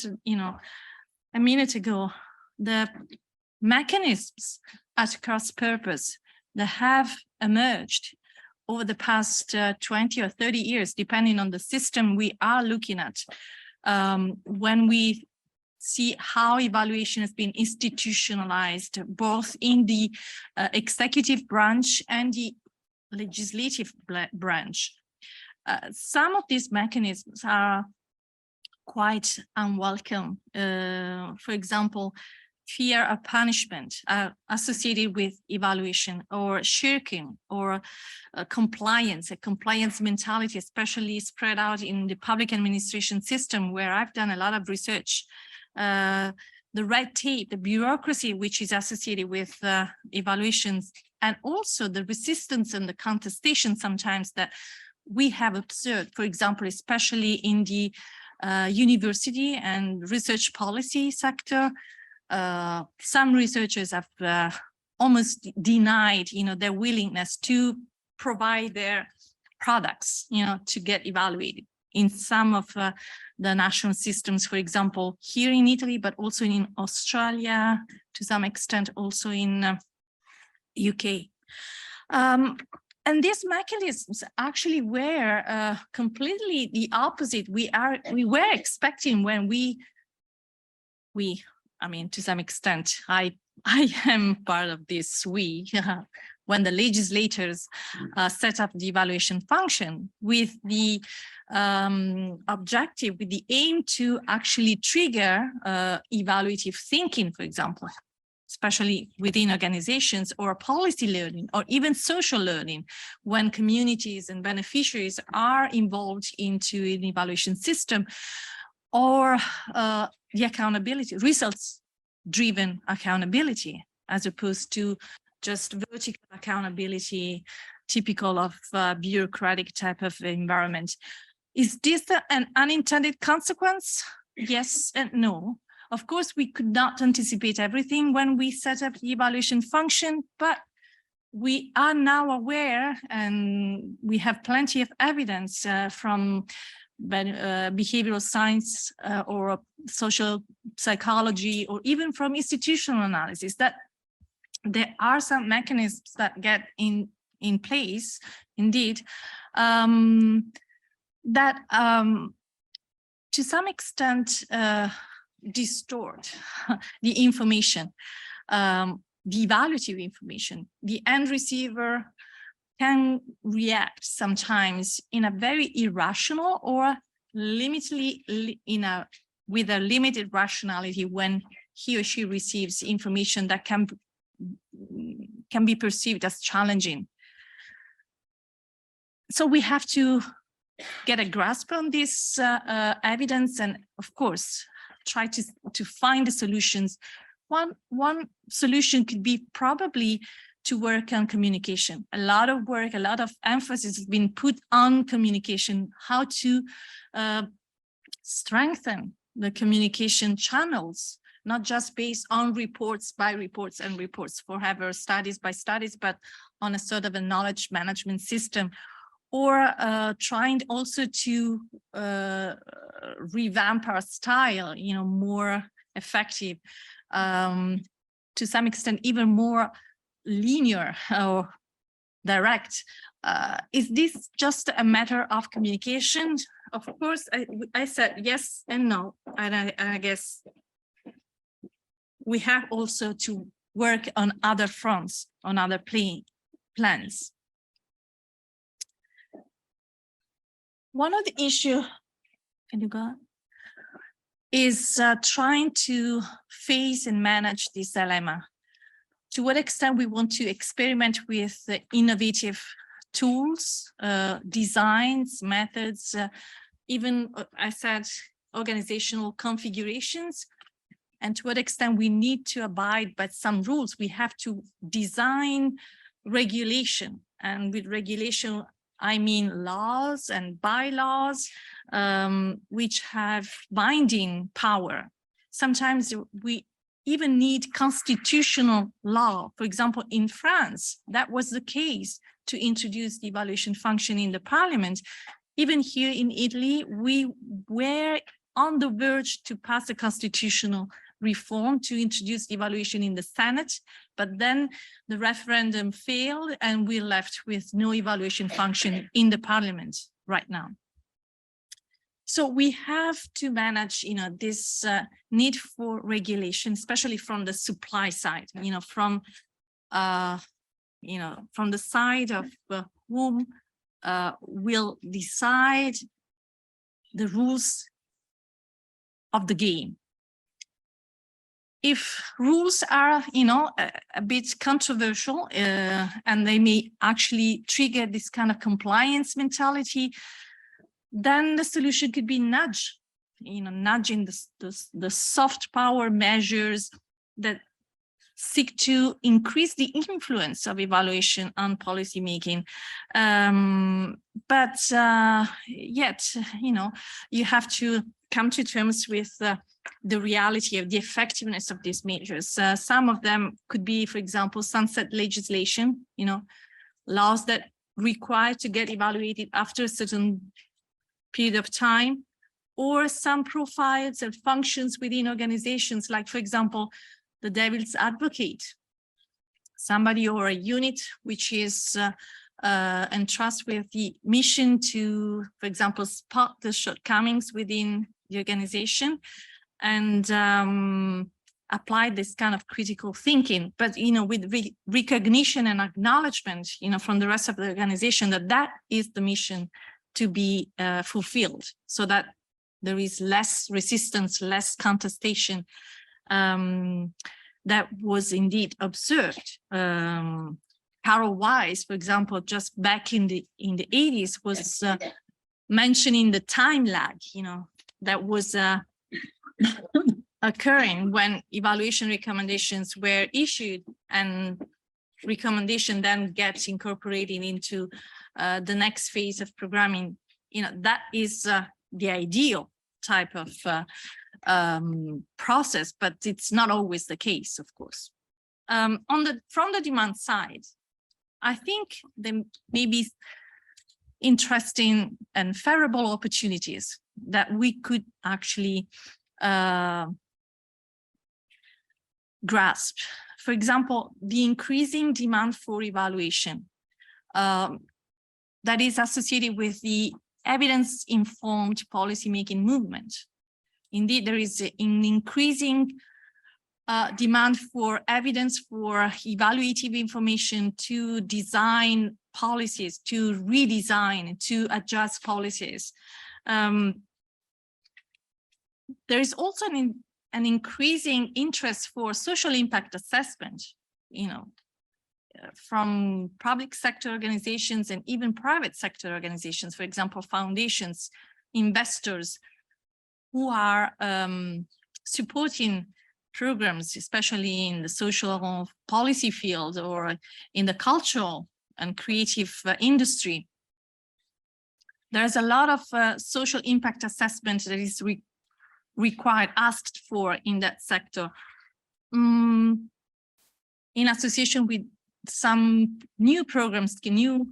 a minute ago, the mechanisms at cross purpose that have emerged over the past 20 or 30 years, depending on the system we are looking at, when we see how evaluation has been institutionalized, both in the executive branch and the legislative branch. Some of these mechanisms are quite unwelcome. For example, fear of punishment associated with evaluation, or shirking, or compliance, a compliance mentality, especially spread out in the public administration system, where I've done a lot of research. The red tape, the bureaucracy which is associated with evaluations, and also the resistance and the contestation sometimes that we have observed, for example, especially in the university and research policy sector. Some researchers have almost denied, their willingness to provide their products, to get evaluated in some of the national systems, for example, here in Italy, but also in Australia, to some extent also in UK. And these mechanisms actually were completely the opposite. We were expecting when I mean, to some extent, I am part of this when the legislators set up the evaluation function with the objective, with the aim to actually trigger evaluative thinking, for example, especially within organizations, or policy learning, or even social learning, when communities and beneficiaries are involved into an evaluation system, or the accountability, results-driven accountability, as opposed to just vertical accountability, typical of bureaucratic type of environment. Is this an unintended consequence? Yes and no. Of course, we could not anticipate everything when we set up the evaluation function, but we are now aware, and we have plenty of evidence from behavioral science or social psychology, or even from institutional analysis, that there are some mechanisms that get in place, indeed, that to some extent distort the information, the evaluative information. The end receiver can react sometimes in a very irrational or with a limited rationality when he or she receives information that can be perceived as challenging. So we have to get a grasp on this evidence, and of course try to find the solutions. One solution could be probably to work on communication. A lot of work, a lot of emphasis has been put on communication, how to strengthen the communication channels, not just based on reports by reports and reports, forever studies by studies, but on a sort of a knowledge management system, or trying also to revamp our style, more effective, to some extent even more linear or direct. Is this just a matter of communication? Of course, I said yes and no, and I guess we have also to work on other fronts, on other plans. One of the issues, can you go? Is trying to face and manage this dilemma. To what extent we want to experiment with innovative tools, designs, methods, even, I said, organizational configurations, and to what extent we need to abide by some rules. We have to design regulation, and with regulation, I mean laws and bylaws, which have binding power. Sometimes we even need constitutional law. For example, in France, that was the case to introduce the evaluation function in the parliament. Even here in Italy, we were on the verge to pass a constitutional reform to introduce evaluation in the Senate, but then the referendum failed and we're left with no evaluation function in the parliament right now. So we have to manage, this need for regulation, especially from the supply side, from the side of whom will decide the rules of the game. If rules are, a bit controversial and they may actually trigger this kind of compliance mentality, then the solution could be nudging the soft power measures that seek to increase the influence of evaluation on policy making. But yet, you have to come to terms with the reality of the effectiveness of these measures. Some of them could be, for example, sunset legislation, laws that require to get evaluated after a certain period of time, or some profiles and functions within organizations, like, for example, the devil's advocate, somebody or a unit which is entrusted with the mission to, for example, spot the shortcomings within the organization and apply this kind of critical thinking, but with recognition and acknowledgement, from the rest of the organization that is the mission to be fulfilled, so that there is less resistance, less contestation. That was indeed observed. Carol Weiss, for example, just back in the 80s, was mentioning the time lag, that was occurring when evaluation recommendations were issued and recommendation then gets incorporated into the next phase of programming. That is the ideal type of process, but it's not always the case, of course. From the demand side, I think there may be interesting and favorable opportunities that we could actually grasp. For example, the increasing demand for evaluation that is associated with the evidence-informed policymaking movement. Indeed, there is an increasing demand for evidence, for evaluative information to design policies, to redesign, to adjust policies. There is also an increasing interest for social impact assessment, from public sector organizations and even private sector organizations, for example, foundations, investors who are supporting programs, especially in the social policy field or in the cultural and creative industry. There's a lot of social impact assessment that is required, asked for in that sector, in association with some new programs,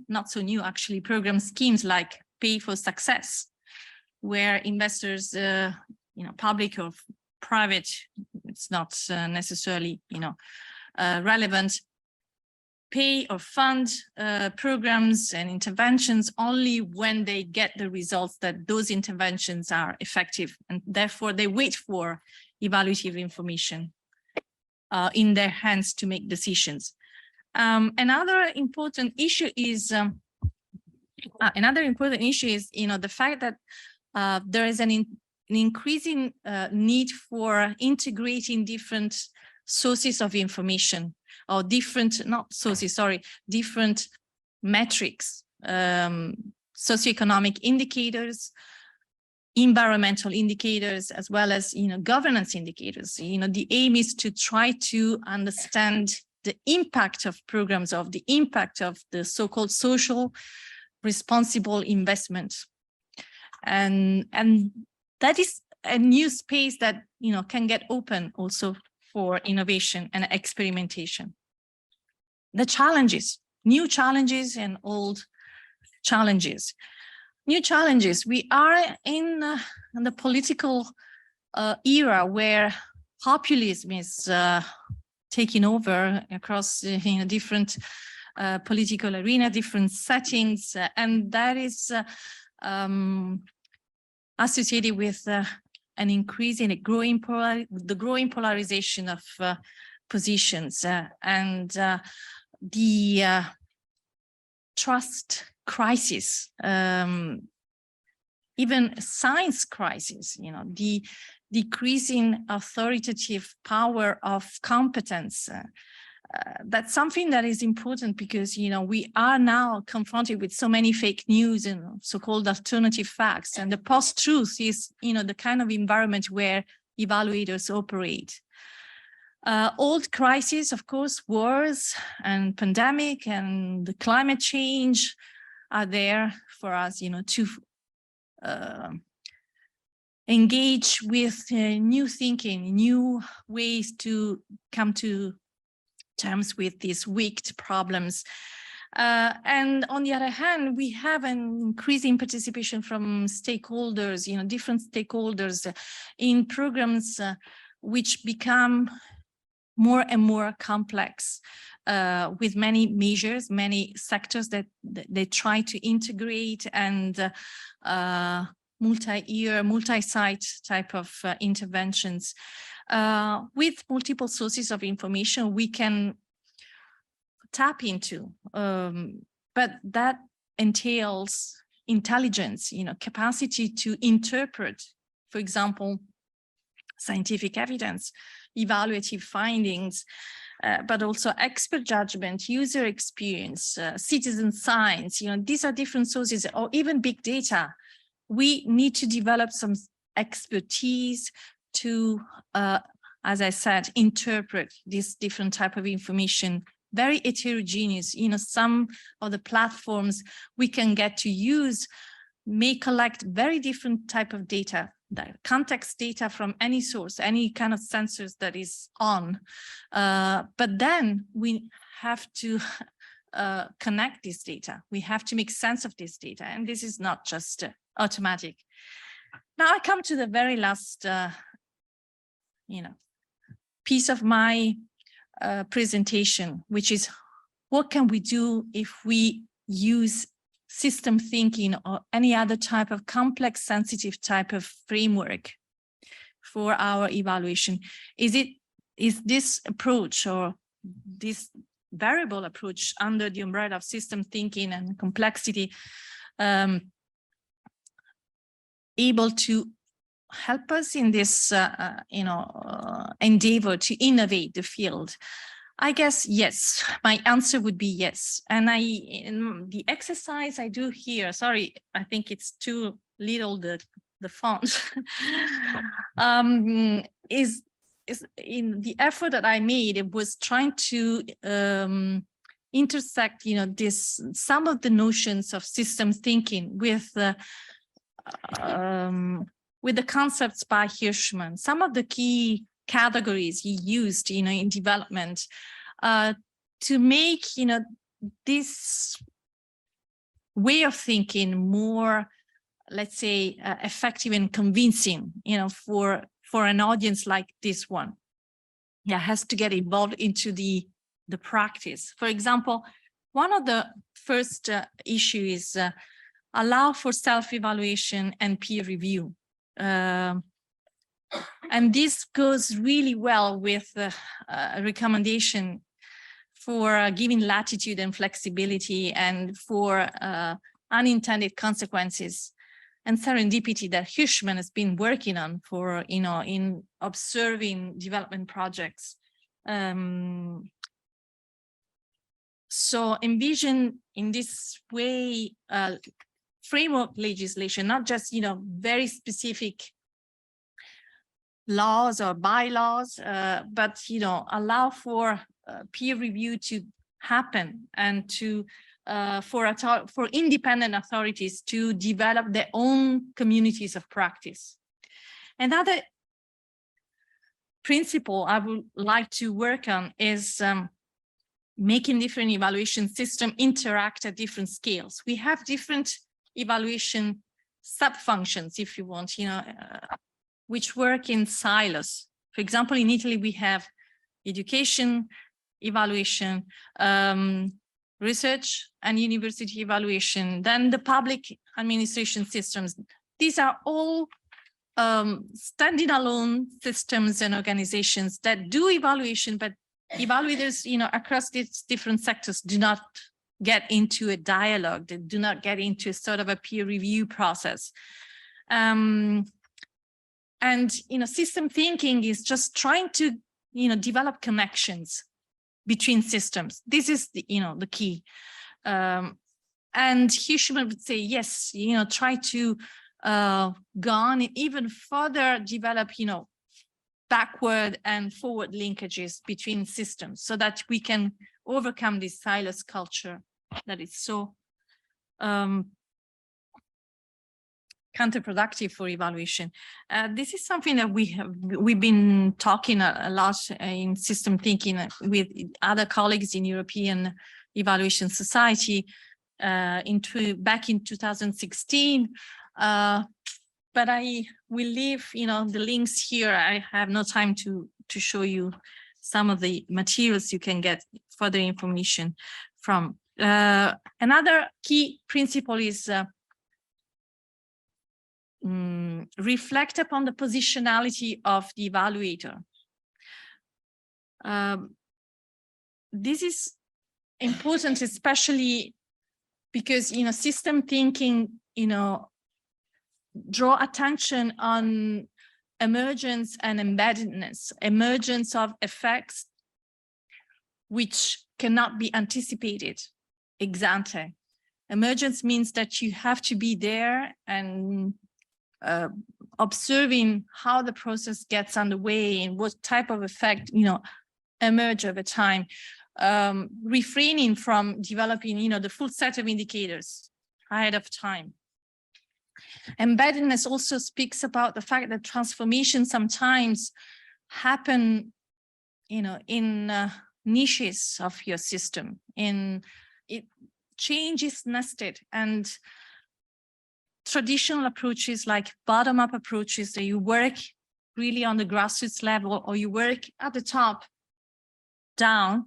not so new actually, program schemes like Pay for Success, where investors, public or private, it's not necessarily, relevant, pay or fund programs and interventions only when they get the results that those interventions are effective, and therefore they wait for evaluative information in their hands to make decisions. Another important issue is the fact that there is an increasing need for integrating different sources of information, or different metrics, socioeconomic indicators, environmental indicators, as well as governance indicators. The aim is to try to understand the impact of programs, of the impact of the so-called social responsible investment. And that is a new space that can get open also for innovation and experimentation. The challenges, new challenges and old challenges. New challenges. We are in the political era where populism is taking over across different political arena, different settings, and that is associated with an increase in the growing polarization of positions and the trust crisis, even science crisis, the decreasing authoritative power of competence. That's something that is important because, we are now confronted with so many fake news and so-called alternative facts. And the post-truth is, the kind of environment where evaluators operate. Old crises, of course, wars and pandemic and the climate change are there for us, to engage with new thinking, new ways to come to terms with these wicked problems. And on the other hand, we have an increasing participation from stakeholders, different stakeholders in programs which become more and more complex with many measures, many sectors that they try to integrate and multi-year, multi-site type of interventions. With multiple sources of information we can tap into, but that entails intelligence, capacity to interpret, for example, scientific evidence, evaluative findings, but also expert judgment, user experience, citizen science, these are different sources, or even big data. We need to develop some expertise to, as I said, interpret this different type of information, very heterogeneous. Some of the platforms we can get to use may collect very different type of data, context data from any source, any kind of sensors that is on. But then we have to connect this data. We have to make sense of this data. And this is not just automatic. Now I come to the very last piece of my presentation, which is what can we do if we use system thinking or any other type of complex, sensitive type of framework for our evaluation? Is this approach or this variable approach under the umbrella of system thinking and complexity able to help us in this, endeavor to innovate the field? I guess yes. My answer would be yes. And in the exercise I do here, sorry, I think it's too little the font, is in the effort that I made. It was trying to intersect, some of the notions of systems thinking with the concepts by Hirschman, some of the key categories he used, in development, to make, this way of thinking more, let's say, effective and convincing, for an audience like this one. Yeah, has to get involved into the practice. For example, one of the first issues is allow for self-evaluation and peer review. And this goes really well with a recommendation for giving latitude and flexibility and for unintended consequences and serendipity that Hirschman has been working on for, in observing development projects. So envision in this way framework legislation, not just, very specific laws or bylaws, but, allow for peer review to happen and to for independent authorities to develop their own communities of practice. Another principle I would like to work on is making different evaluation systems interact at different scales. We have different evaluation sub-functions, if you want, which work in silos. For example, in Italy, we have education evaluation, research and university evaluation, then the public administration systems. These are all standing alone systems and organizations that do evaluation, but evaluators, across these different sectors do not get into a dialogue. They do not get into a sort of a peer review process. And, system thinking is just trying to, develop connections between systems. This is the, the key. And Hirschman would say, yes, try to go on and even further develop, backward and forward linkages between systems so that we can overcome this silos culture that is so counterproductive for evaluation. This is something that we've been talking a lot in system thinking with other colleagues in European Evaluation Society back in 2016. But I will leave, the links here. I have no time to show you some of the materials you can get further information from. Another key principle is reflect upon the positionality of the evaluator. This is important, especially because, system thinking, draw attention on emergence and embeddedness, emergence of effects which cannot be anticipated ex ante. Emergence means that you have to be there and observing how the process gets underway and what type of effect, emerge over time, refraining from developing, the full set of indicators ahead of time. Embeddedness also speaks about the fact that transformation sometimes happen, in niches of your system. Change is nested, and traditional approaches like bottom-up approaches that you work really on the grassroots level or you work at the top down,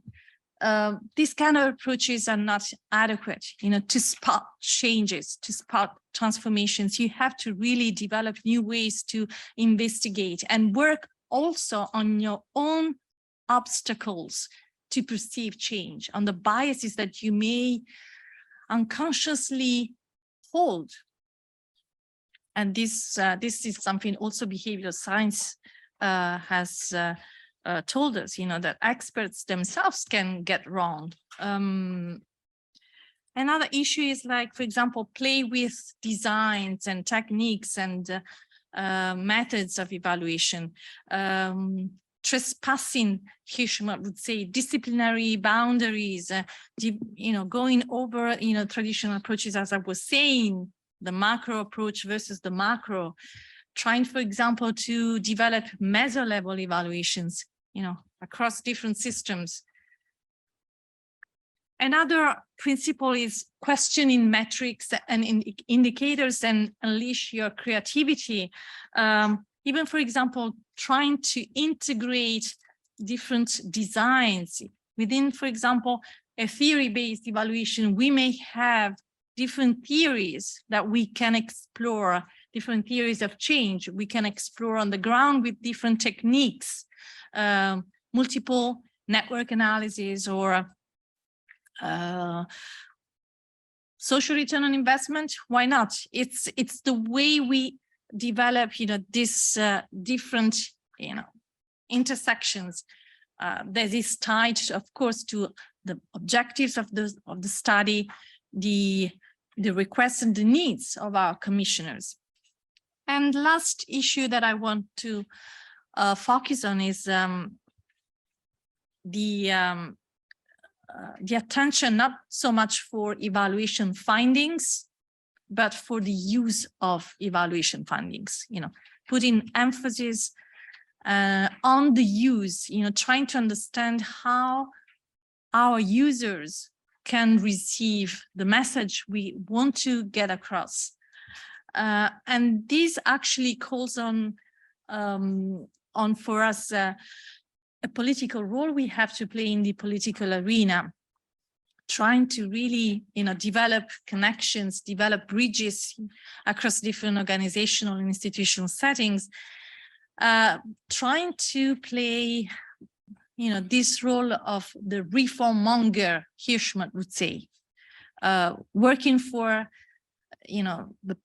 these kind of approaches are not adequate, to spot changes, to spot transformations. You have to really develop new ways to investigate and work also on your own obstacles to perceive change, on the biases that you may unconsciously hold. And this is something also behavioral science has told us, that experts themselves can get wrong. Another issue is like, for example, play with designs and techniques and methods of evaluation. Trespassing, Hirschman would say, disciplinary boundaries, going over, traditional approaches, as I was saying, the macro approach versus the macro, trying, for example, to develop meso-level evaluations, across different systems. Another principle is questioning metrics and indicators and unleash your creativity. Even, for example, trying to integrate different designs within, for example, a theory-based evaluation. We may have different theories that we can explore, different theories of change we can explore on the ground with different techniques, multiple network analysis or social return on investment. Why not? It's the way we develop, this different, intersections that is tied, of course, to the objectives of the study, the requests and the needs of our commissioners. And last issue that I want to focus on is the attention not so much for evaluation findings, but for the use of evaluation findings, putting emphasis on the use, trying to understand how our users can receive the message we want to get across. And this actually calls on for us a political role we have to play in the political arena, trying to really, develop connections, develop bridges across different organizational and institutional settings, trying to play, this role of the reform monger, Hirschman would say, working for, the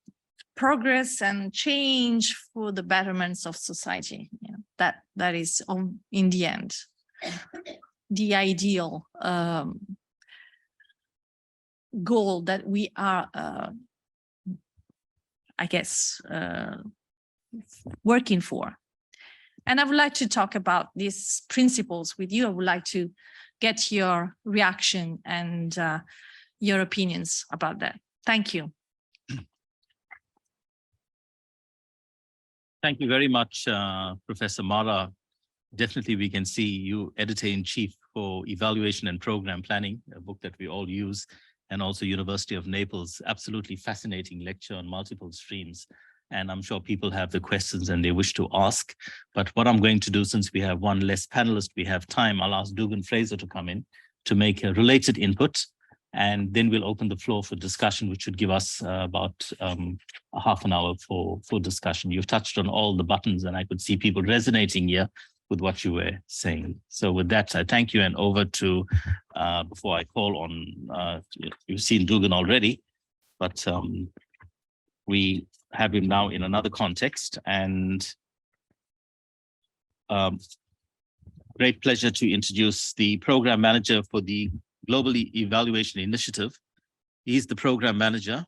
progress and change for the betterments of society. That is in the end the ideal goal that we are, I guess, working for. And I would like to talk about these principles with you. I would like to get your reaction and your opinions about that. Thank you. Thank you very much, Professor Mara. Definitely we can see you editor-in-chief for Evaluation and Program Planning, a book that we all use, and also University of Naples. Absolutely fascinating lecture on multiple streams. And I'm sure people have the questions and they wish to ask. But what I'm going to do, since we have one less panelist, we have time, I'll ask Dugan Fraser to come in to make a related input. And then we'll open the floor for discussion, which should give us about a half an hour for discussion. You've touched on all the buttons and I could see people resonating here with what you were saying. So with that, I thank you, and over to, before I call on, you've seen Dugan already, but we have him now in another context, and great pleasure to introduce the program manager for the Global Evaluation Initiative. He's the program manager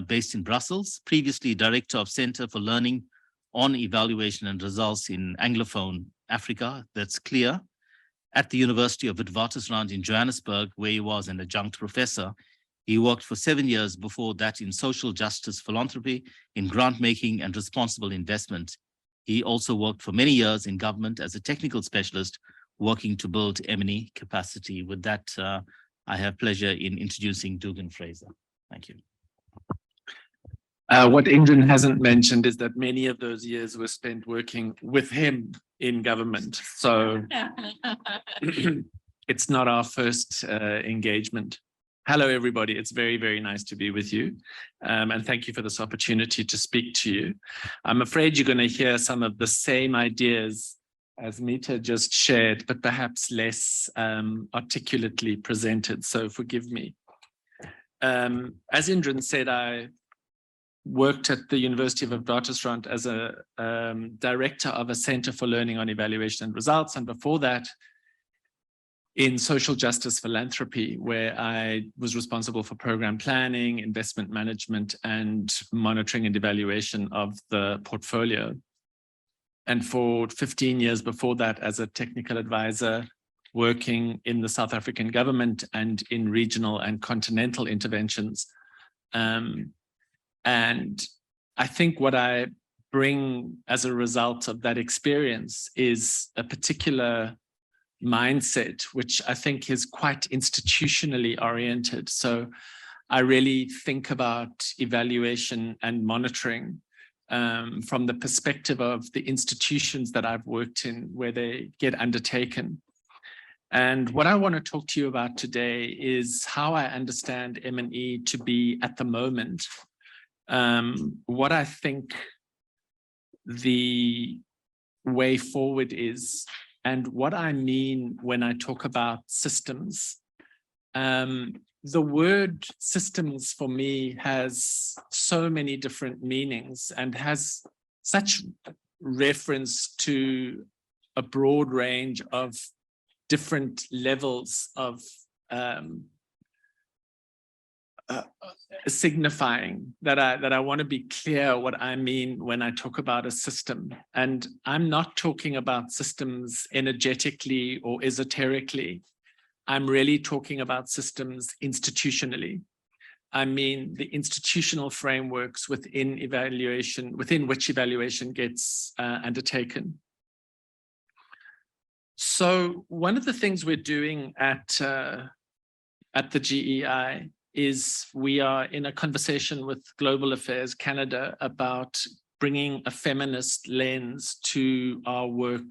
based in Brussels, previously director of Center for Learning on Evaluation and Results in Anglophone Africa, that's clear, at the University of Witwatersrand in Johannesburg, where he was an adjunct professor. He worked for 7 years before that in social justice philanthropy, in grant making and responsible investment. He also worked for many years in government as a technical specialist, working to build M&E capacity. With that, I have pleasure in introducing Dugan Fraser. Thank you. What Ingrid hasn't mentioned is that many of those years were spent working with him in government. So it's not our first engagement. Hello, everybody. It's very, very nice to be with you. And thank you for this opportunity to speak to you. I'm afraid you're going to hear some of the same ideas as Mita just shared, but perhaps less articulately presented. So forgive me. As Indran said, I worked at the University of Witwatersrand as a director of a Center for Learning on Evaluation and Results. And before that, in social justice philanthropy, where I was responsible for program planning, investment management, and monitoring and evaluation of the portfolio. And for 15 years before that, as a technical advisor, working in the South African government and in regional and continental interventions. And I think what I bring as a result of that experience is a particular mindset, which I think is quite institutionally oriented. So I really think about evaluation and monitoring from the perspective of the institutions that I've worked in, where they get undertaken. And what I want to talk to you about today is how I understand M&E to be at the moment. What I think the way forward is, and what I mean when I talk about systems. The word systems for me has so many different meanings and has such reference to a broad range of different levels of signifying that I want to be clear what I mean when I talk about a system. And I'm not talking about systems energetically or esoterically. I'm really talking about systems institutionally. I mean the institutional frameworks within which evaluation gets undertaken. So one of the things we're doing at at the GEI is we are in a conversation with Global Affairs Canada about bringing a feminist lens to our work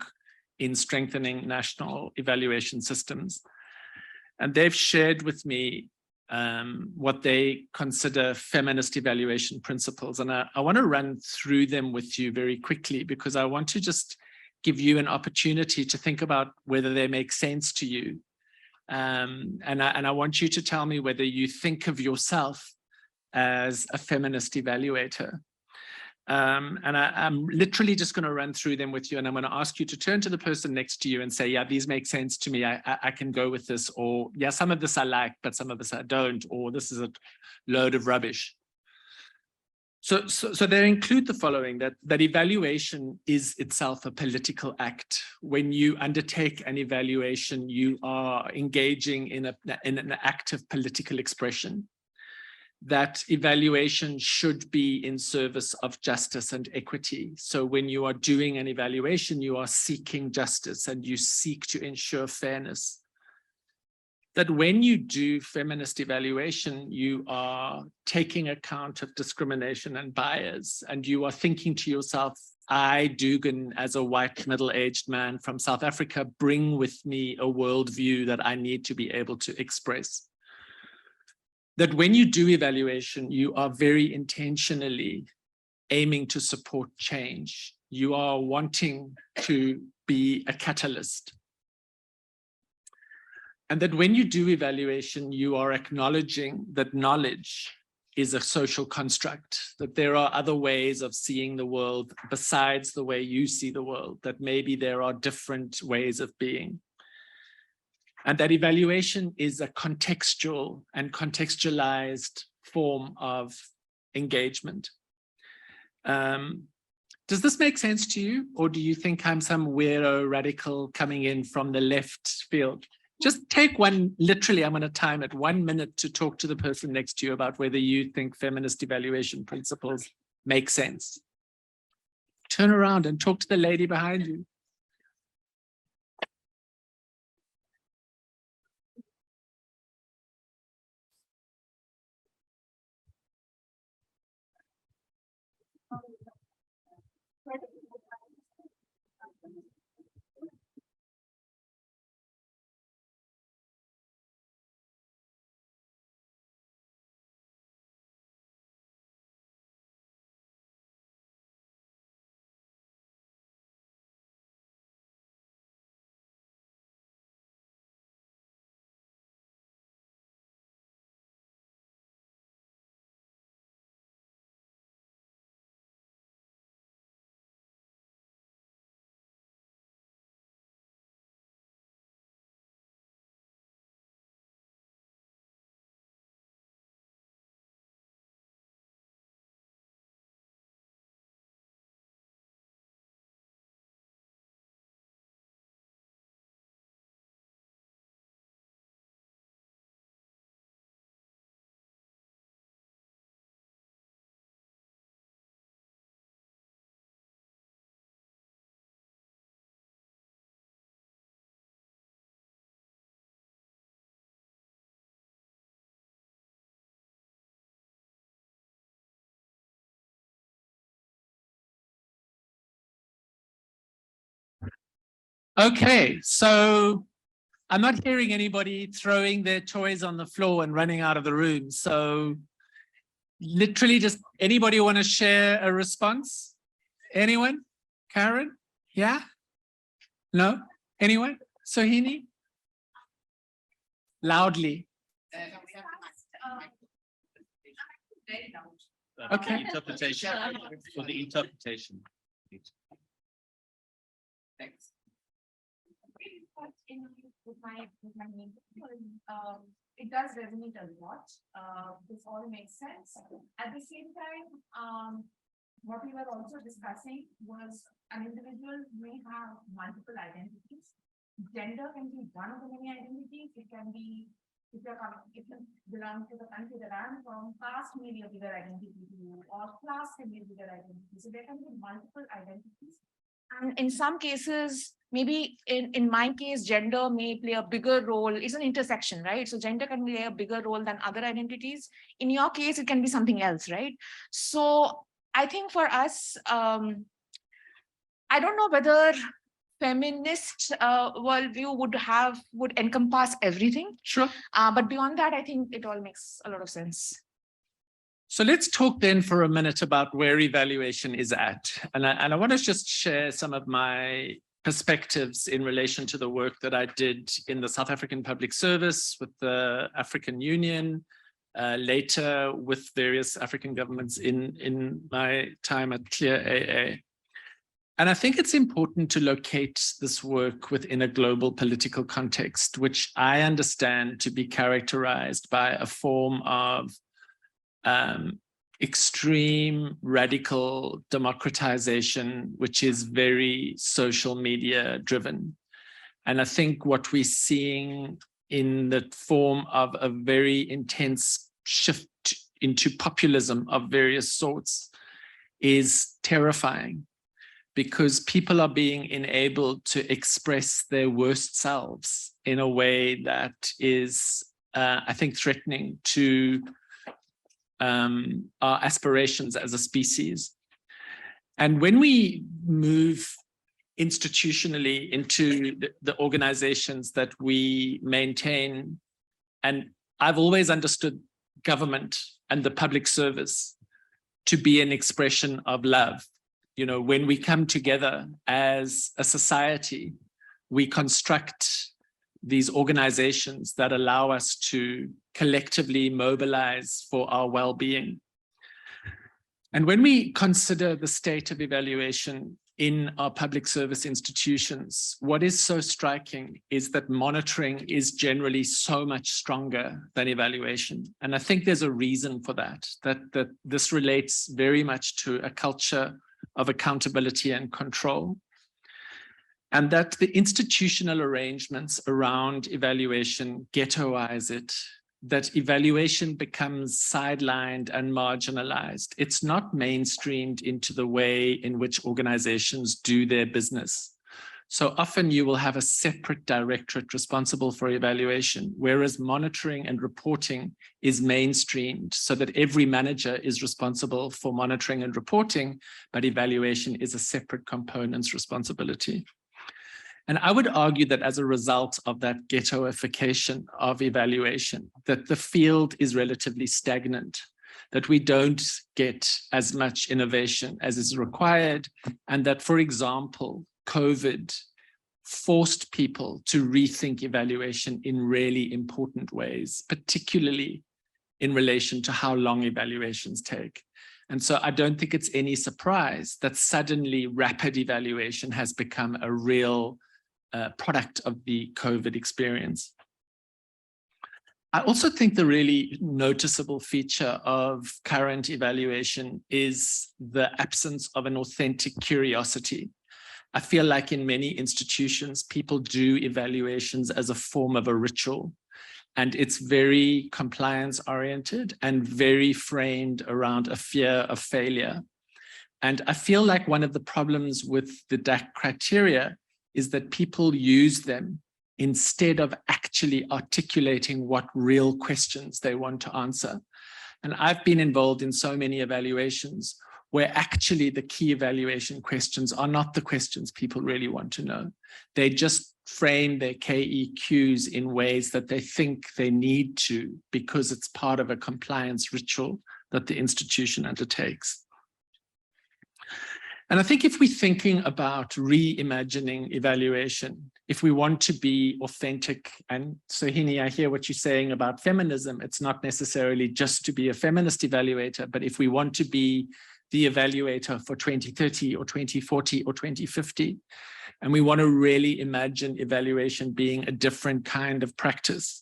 in strengthening national evaluation systems. And they've shared with me what they consider feminist evaluation principles. And I want to run through them with you very quickly, because I want to just give you an opportunity to think about whether they make sense to you. And I want you to tell me whether you think of yourself as a feminist evaluator. And I'm literally just going to run through them with you, and I'm going to ask you to turn to the person next to you and say, yeah, these make sense to me. I can go with this, or yeah, some of this I like, but some of this I don't, or this is a load of rubbish. So they include the following: that evaluation is itself a political act. When you undertake an evaluation, you are engaging in an act of political expression. That evaluation should be in service of justice and equity. So when you are doing an evaluation, you are seeking justice and you seek to ensure fairness. That when you do feminist evaluation, you are taking account of discrimination and bias, and you are thinking to yourself, I, Dugan, as a white middle-aged man from South Africa, bring with me a worldview that I need to be able to express. That when you do evaluation, you are very intentionally aiming to support change. You are wanting to be a catalyst. And that when you do evaluation, you are acknowledging that knowledge is a social construct, that there are other ways of seeing the world besides the way you see the world, that maybe there are different ways of being. And that evaluation is a contextual and contextualized form of engagement. Does this make sense to you? Or do you think I'm some weirdo radical coming in from the left field? Just take one, literally, I'm going to time it 1 minute to talk to the person next to you about whether you think feminist evaluation principles make sense. Turn around and talk to the lady behind you. Okay, so I'm not hearing anybody throwing their toys on the floor and running out of the room. So literally just anybody want to share a response? Anyone? Karen? Yeah? No? Anyone? Sohini? Loudly. Okay. Interpretation. For the interpretation. Thanks. With my name, it does resonate a lot. This all makes sense. At the same time, what we were also discussing was an individual may have multiple identities. Gender can be one of the many identities. It can be, if you belong to the country that I'm from, caste may be a bigger identity to you, or class can be a bigger identity. So there can be multiple identities. And in some cases, maybe in my case, gender may play a bigger role. It's an intersection, right? So gender can play a bigger role than other identities. In your case, it can be something else, right? So I think for us, I don't know whether feminist worldview would encompass everything. Sure. But beyond that, I think it all makes a lot of sense. So let's talk then for a minute about where evaluation is at. And I want to just share some of my perspectives in relation to the work that I did in the South African Public Service with the African Union, later with various African governments in my time at Clear AA. And I think it's important to locate this work within a global political context, which I understand to be characterized by a form of extreme radical democratization, which is very social media driven. And I think what we're seeing in the form of a very intense shift into populism of various sorts is terrifying, because people are being enabled to express their worst selves in a way that is, I think, threatening to our aspirations as a species. And when we move institutionally into the organizations that we maintain, and I've always understood government and the public service to be an expression of love. You know, when we come together as a society, we construct these organizations that allow us to collectively mobilize for our well-being. And when we consider the state of evaluation in our public service institutions, what is so striking is that monitoring is generally so much stronger than evaluation. And I think there's a reason for that this relates very much to a culture of accountability and control. And that the institutional arrangements around evaluation ghettoize it, that evaluation becomes sidelined and marginalized. It's not mainstreamed into the way in which organizations do their business. So often you will have a separate directorate responsible for evaluation, whereas monitoring and reporting is mainstreamed so that every manager is responsible for monitoring and reporting, but evaluation is a separate component's responsibility. And I would argue that as a result of that ghettoification of evaluation, that the field is relatively stagnant, that we don't get as much innovation as is required, and that, for example, COVID forced people to rethink evaluation in really important ways, particularly in relation to how long evaluations take. And so I don't think it's any surprise that suddenly rapid evaluation has become a real product of the COVID experience. I also think the really noticeable feature of current evaluation is the absence of an authentic curiosity. I feel like in many institutions, people do evaluations as a form of a ritual, and it's very compliance oriented and very framed around a fear of failure. And I feel like one of the problems with the DAC criteria is that people use them instead of actually articulating what real questions they want to answer. And I've been involved in so many evaluations where actually the key evaluation questions are not the questions people really want to know. They just frame their KEQs in ways that they think they need to because it's part of a compliance ritual that the institution undertakes. And I think if we're thinking about reimagining evaluation, if we want to be authentic, and Sohini, I hear what you're saying about feminism, it's not necessarily just to be a feminist evaluator, but if we want to be the evaluator for 2030 or 2040 or 2050, and we want to really imagine evaluation being a different kind of practice,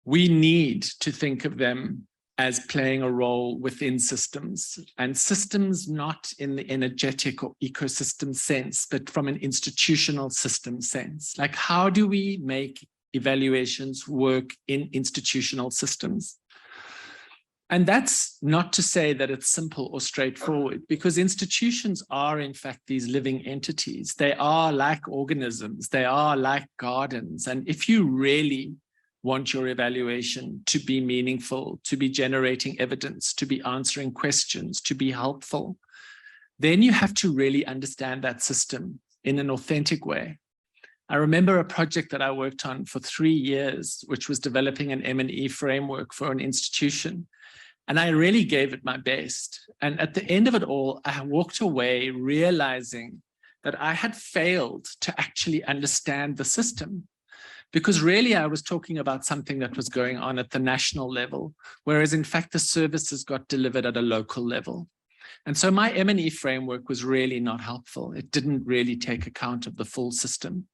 we need to think of them as playing a role within systems, and systems not in the energetic or ecosystem sense, but from an institutional system sense. Like, how do we make evaluations work in institutional systems? And that's not to say that it's simple or straightforward, because institutions are, in fact, these living entities. They are like organisms. They are like gardens. And if you really want your evaluation to be meaningful, to be generating evidence, to be answering questions, to be helpful, then you have to really understand that system in an authentic way. I remember a project that I worked on for 3 years, which was developing an M&E framework for an institution. And I really gave it my best. And at the end of it all, I walked away realizing that I had failed to actually understand the system, because really I was talking about something that was going on at the national level, whereas in fact the services got delivered at a local level. And so my M&E framework was really not helpful. It didn't really take account of the full system.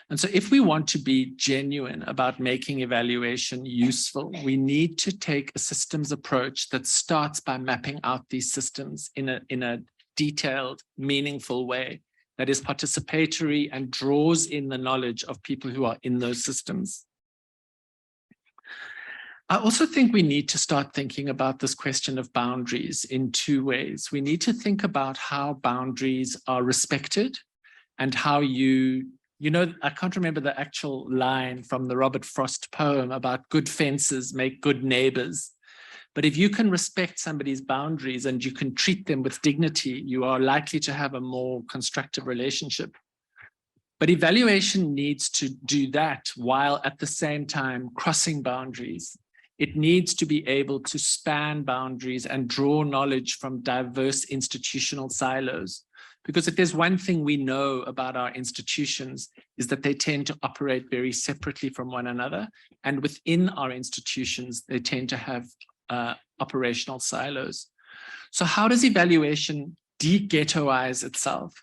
And so if we want to be genuine about making evaluation useful, we need to take a systems approach that starts by mapping out these systems in a detailed, meaningful way that is participatory and draws in the knowledge of people who are in those systems. I also think we need to start thinking about this question of boundaries in 2 ways. We need to think about how boundaries are respected and how you know, I can't remember the actual line from the Robert Frost poem about good fences make good neighbors. But if you can respect somebody's boundaries and you can treat them with dignity, you are likely to have a more constructive relationship. But evaluation needs to do that while at the same time crossing boundaries. It needs to be able to span boundaries and draw knowledge from diverse institutional silos. Because if there's one thing we know about our institutions is that they tend to operate very separately from one another. And within our institutions, they tend to have operational silos. So how does evaluation de-ghettoize itself,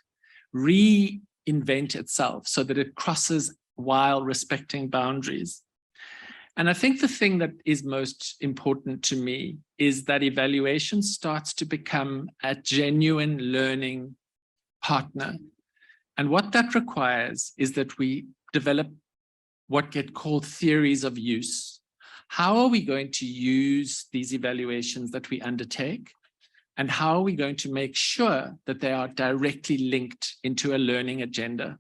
reinvent itself so that it crosses while respecting boundaries? And I think the thing that is most important to me is that evaluation starts to become a genuine learning partner. And what that requires is that we develop what get called theories of use. How are we going to use these evaluations that we undertake? And how are we going to make sure that they are directly linked into a learning agenda?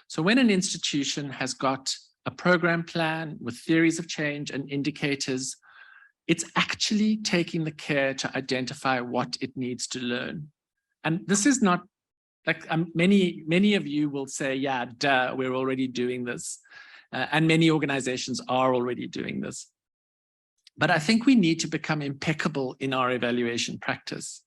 So when an institution has got a program plan with theories of change and indicators, it's actually taking the care to identify what it needs to learn. And this is not like many of you will say, yeah, duh, we're already doing this. And many organizations are already doing this. But I think we need to become impeccable in our evaluation practice.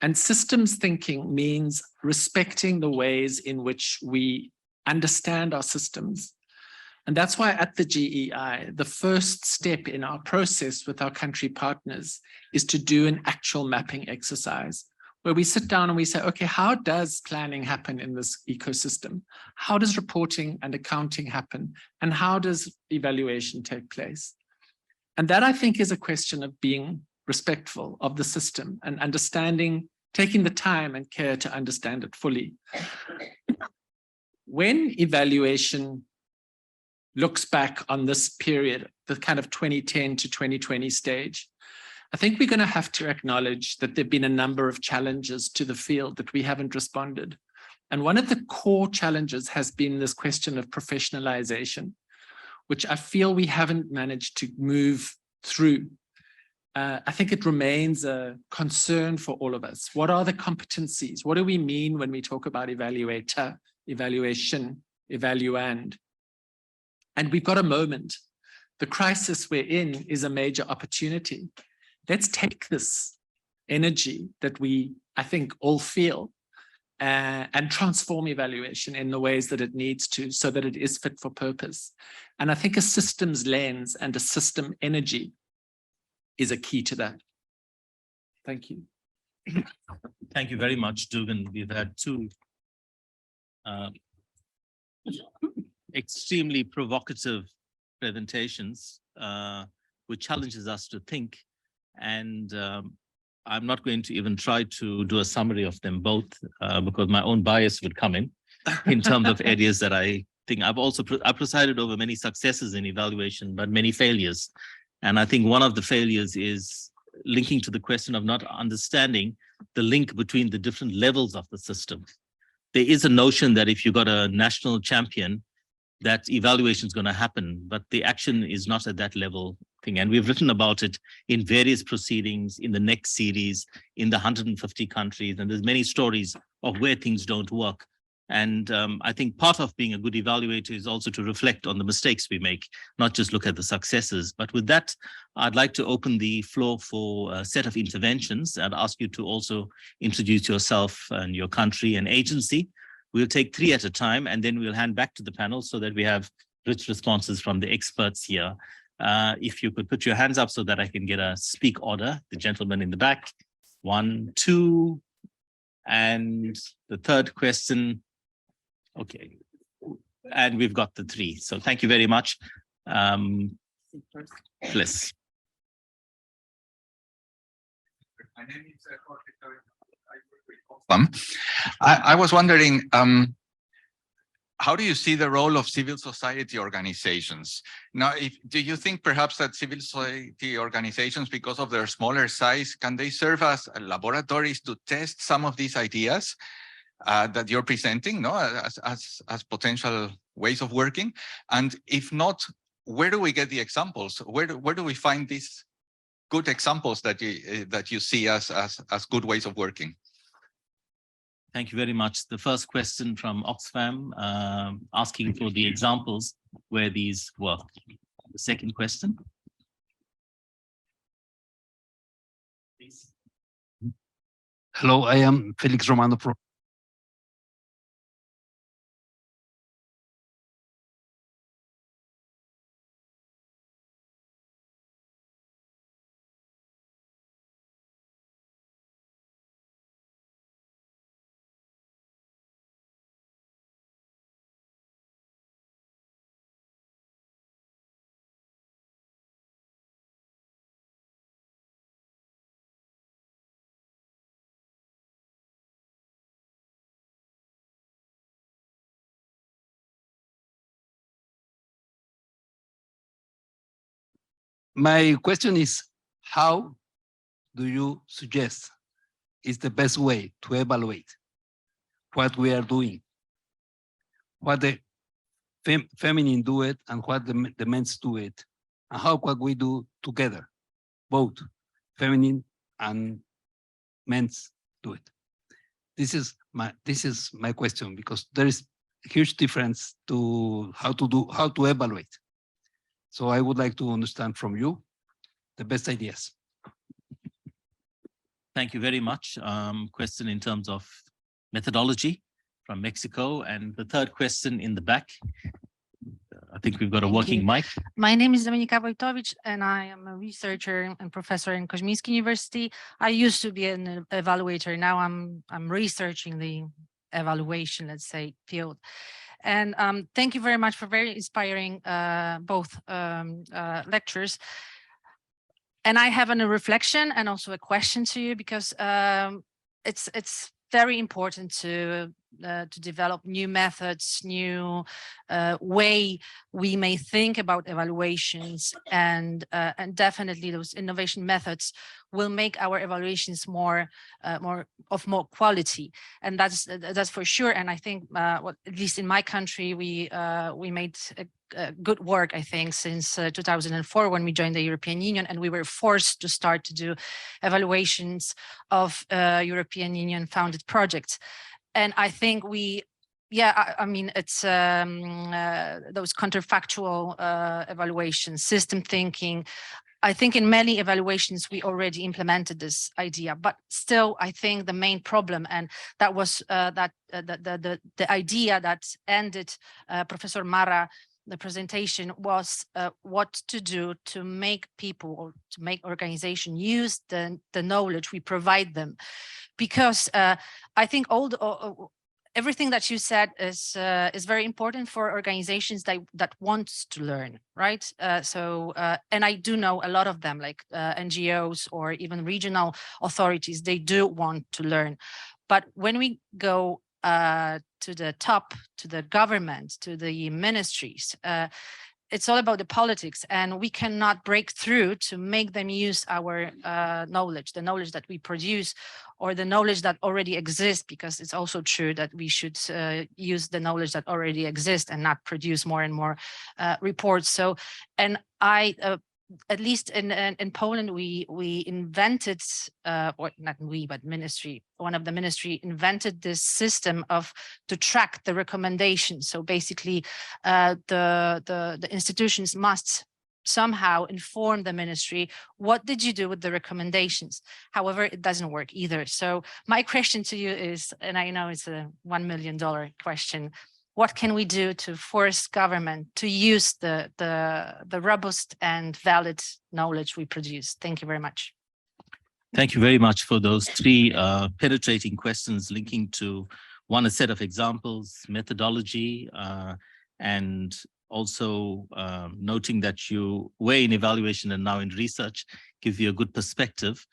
And systems thinking means respecting the ways in which we understand our systems. And that's why at the GEI, the first step in our process with our country partners is to do an actual mapping exercise, where we sit down and we say, okay, how does planning happen in this ecosystem? How does reporting and accounting happen? And how does evaluation take place? And that, I think, is a question of being respectful of the system and understanding, taking the time and care to understand it fully. When evaluation looks back on this period, the kind of 2010 to 2020 stage, I think we're going to have to acknowledge that there have been a number of challenges to the field that we haven't responded. And one of the core challenges has been this question of professionalization, which I feel we haven't managed to move through. I think it remains a concern for all of us. What are the competencies? What do we mean when we talk about evaluator, evaluation, evaluand? And we've got a moment. The crisis we're in is a major opportunity. Let's take this energy that we, I think, all feel and transform evaluation in the ways that it needs to so that it is fit for purpose. And I think a systems lens and a system energy is a key to that. Thank you. Thank you very much, Dugan. We've had 2 extremely provocative presentations, which challenges us to think. And I'm not going to even try to do a summary of them both because my own bias would come in terms of areas that I think I've presided over many successes in evaluation, but many failures. And I think one of the failures is linking to the question of not understanding the link between the different levels of the system. There is a notion that if you've got a national champion, that evaluation is going to happen, but the action is not at that level thing. And we've written about it in various proceedings, in the NEC series, in the 150 countries, and there's many stories of where things don't work. And I think part of being a good evaluator is also to reflect on the mistakes we make, not just look at the successes. But with that, I'd like to open the floor for a set of interventions and ask you to also introduce yourself and your country and agency. We'll take 3 at a time, and then we'll hand back to the panel so that we have rich responses from the experts here. If you could put your hands up so that I can get a speak order. The gentleman in the back, 1, 2, and the third question. Okay, and we've got the 3. So thank you very much. Please. My name is I was wondering, how do you see the role of civil society organizations? Now, do you think perhaps that civil society organizations, because of their smaller size, can they serve as laboratories to test some of these ideas that you're presenting, no, as potential ways of working? And if not, where do we get the examples? Where do we find these good examples that you see as good ways of working? Thank you very much. The first question from Oxfam, asking for the examples where these work. The second question. Please. Hello, I am Felix Romano from My question is, how do you suggest is the best way to evaluate what we are doing? What the feminine do it and what the men's do it? And how can we do together, both feminine and men's do it? This is my question, because there is a huge difference to how to evaluate. So I would like to understand from you the best ideas. Thank you very much. Question in terms of methodology from Mexico. And the third question in the back. I think we've got a working mic. My name is Dominika Wojtowicz, and I am a researcher and professor in Koźmiński University. I used to be an evaluator. Now I'm researching the evaluation, let's say, field. And thank you very much for very inspiring both lectures. And I have a reflection and also a question to you, because it's very important to develop new methods, new way we may think about evaluations, and definitely those innovation methods will make our evaluations more quality, and that's for sure. And I think, at least in my country, we made good work, I think, since 2004 when we joined the European Union, and we were forced to start to do evaluations of European Union founded projects. And I think I mean, it's those counterfactual evaluations, system thinking. I think in many evaluations, we already implemented this idea, but still, I think the main problem, and that was the idea that ended Professor Mara, the presentation, was what to do to make people or to make organizations use the knowledge we provide them. Because I think everything that you said is very important for organizations that want to learn, right? And I do know a lot of them, like NGOs or even regional authorities, they do want to learn. But when we go to the top, to the government, to the ministries, it's all about the politics, and we cannot break through to make them use our knowledge, the knowledge that we produce, or the knowledge that already exists, because it's also true that we should use the knowledge that already exists and not produce more and more reports. So, and I, at least in Poland, we invented, or not we, but ministry, one of the ministry invented this system to track the recommendations. So basically, the institutions must somehow inform the ministry, what did you do with the recommendations? However, it doesn't work either. So my question to you is, and I know it's a $1 million question, what can we do to force government to use the robust and valid knowledge we produce? Thank you very much. Thank you very much for those three penetrating questions linking to one, a set of examples, methodology, and also noting that you were in evaluation and now in research, gives you a good perspective.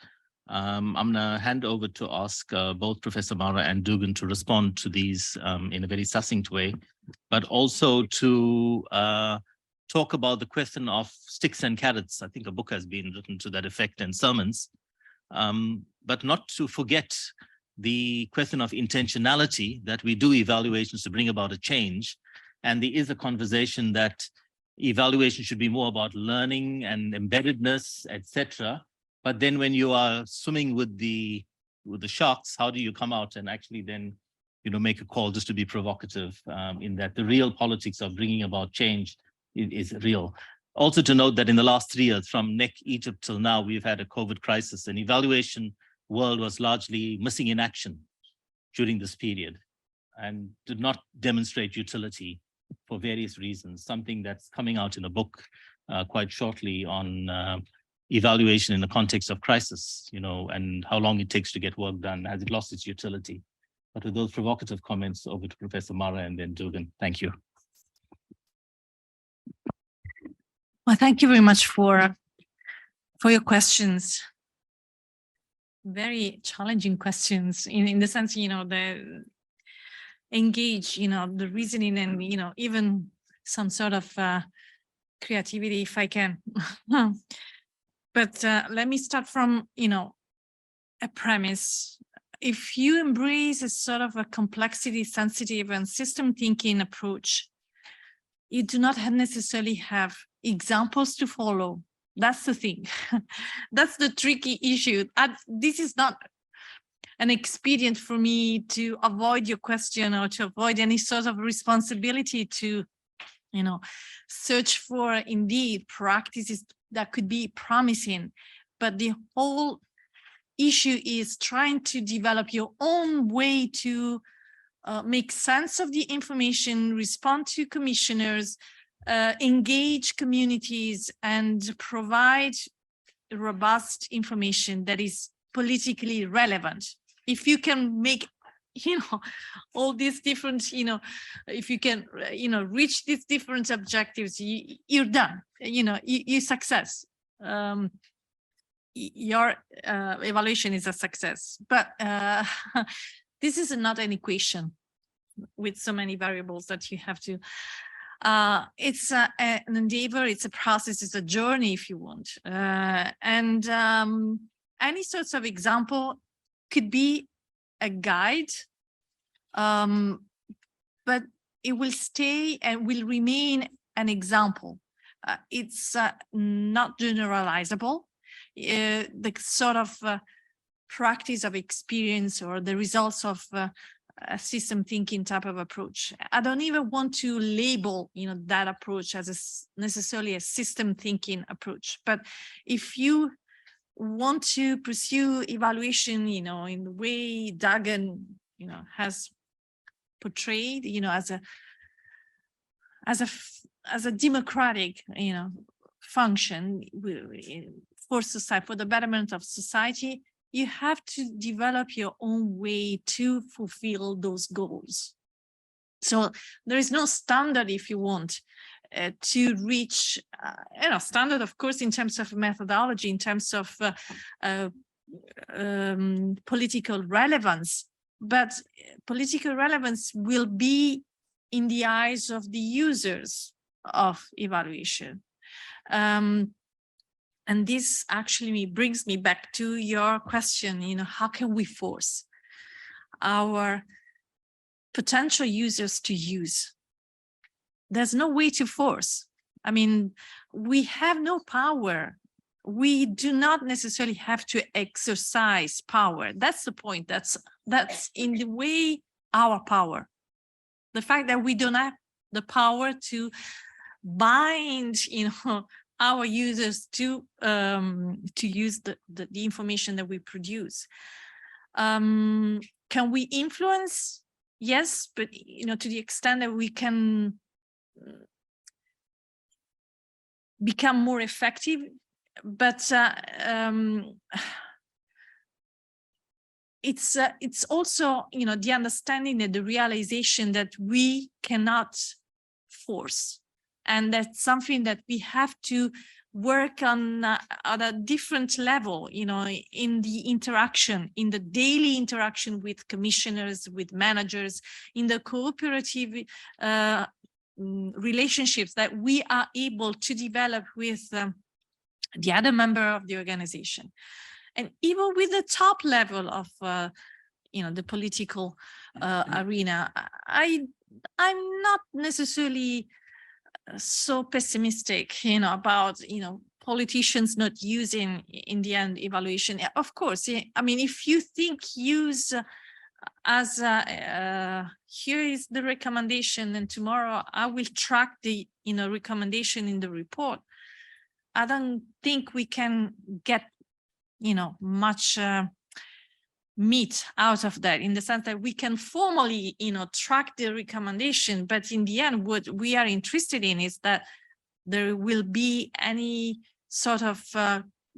I'm going to hand over to ask both Professor Mara and Dugan to respond to these in a very succinct way, but also to talk about the question of sticks and carrots. I think a book has been written to that effect, and sermons, but not to forget the question of intentionality, that we do evaluations to bring about a change. And there is a conversation that evaluation should be more about learning and embeddedness, etc. But then when you are swimming with the sharks, how do you come out and actually then, make a call, just to be provocative, in that the real politics of bringing about change is real. Also to note that in the last 3 years, from NEC Egypt till now, we've had a COVID crisis, and evaluation world was largely missing in action during this period and did not demonstrate utility for various reasons, something that's coming out in a book quite shortly on evaluation in the context of crisis, and how long it takes to get work done. Has it lost its utility? But with those provocative comments, over to Professor Mara and then Dugan. Thank you. Well, thank you very much for your questions. Very challenging questions in the sense, the engage, the reasoning and, even some sort of creativity, if I can. But let me start from, a premise. If you embrace a sort of a complexity sensitive and system thinking approach, you do not necessarily have examples to follow. That's the thing. That's the tricky issue. This is not an expedient for me to avoid your question or to avoid any sort of responsibility to, search for indeed practices that could be promising. But the whole issue is trying to develop your own way to make sense of the information, respond to commissioners, engage communities, and provide robust information that is politically relevant. If you can make, all these different, if you can, reach these different objectives, you're done, you success. Your evaluation is a success. But this is not an equation with so many variables that you have to. It's an endeavor, it's a process, it's a journey, if you want. And any sorts of example could be a guide, but it will stay and will remain an example. It's not generalizable. The sort of practice of experience or the results of a system thinking type of approach. I don't even want to label, that approach as necessarily a system thinking approach. But if you want to pursue evaluation, in the way Dugan, has portrayed, as a democratic, function for society, for the betterment of society, you have to develop your own way to fulfill those goals. So there is no standard, if you want, to reach, standard, of course, in terms of methodology, in terms of political relevance, but political relevance will be in the eyes of the users of evaluation. And this actually brings me back to your question, how can we force our potential users to use? There's no way to force. I mean, we have no power. We do not necessarily have to exercise power. That's the point. That's in the way our power. The fact that we don't have the power to bind, our users to use the information that we produce. Can we influence? Yes, but to the extent that we can become more effective, but it's also the understanding that the realization that we cannot force, and that's something that we have to work on at a different level, in the interaction, in the daily interaction with commissioners, with managers, in the cooperative relationships that we are able to develop with the other member of the organization. And even with the top level of, the political arena, I'm not necessarily so pessimistic, about, politicians not using in the end evaluation. Of course, I mean, if you think use as here is the recommendation, and tomorrow I will track the recommendation in the report, I don't think we can get much meat out of that, in the sense that we can formally track the recommendation, but in the end what we are interested in is that there will be any sort of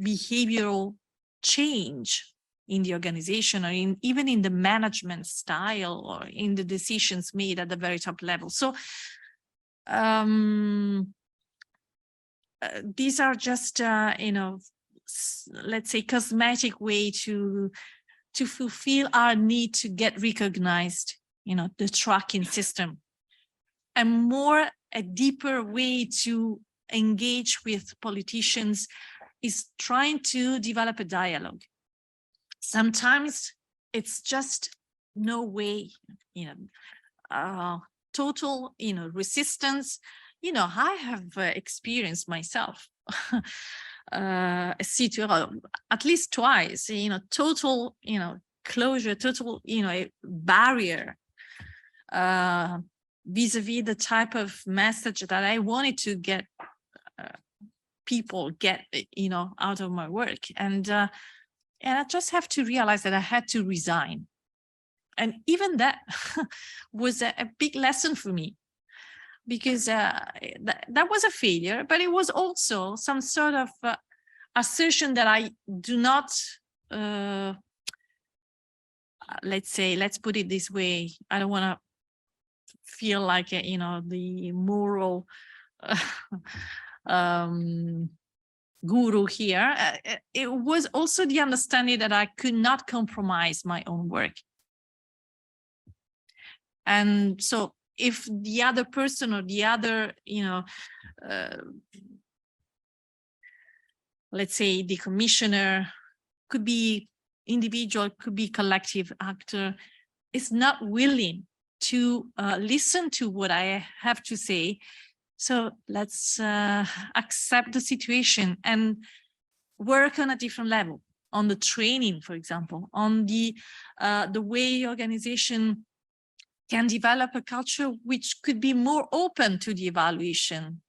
behavioral change in the organization, or even in the management style, or in the decisions made at the very top level. So these are just let's say cosmetic way to fulfill our need to get recognized, the tracking system, and more a deeper way to engage with politicians is trying to develop a dialogue. Sometimes it's just no way, total, resistance. I have experienced myself a situation, at least twice, total, closure, total, a barrier vis-a-vis the type of message that I wanted to get people get, out of my work. And I just have to realize that I had to resign. And even that was a big lesson for me, because that was a failure, but it was also some sort of assertion that I do not, let's put it this way. I don't want to feel like, the moral guru here. It was also the understanding that I could not compromise my own work. And so if the other person or the other, let's say the commissioner, could be individual, could be collective actor, is not willing to listen to what I have to say, so let's accept the situation and work on a different level, on the training, for example, on the way organization can develop a culture which could be more open to the evaluation,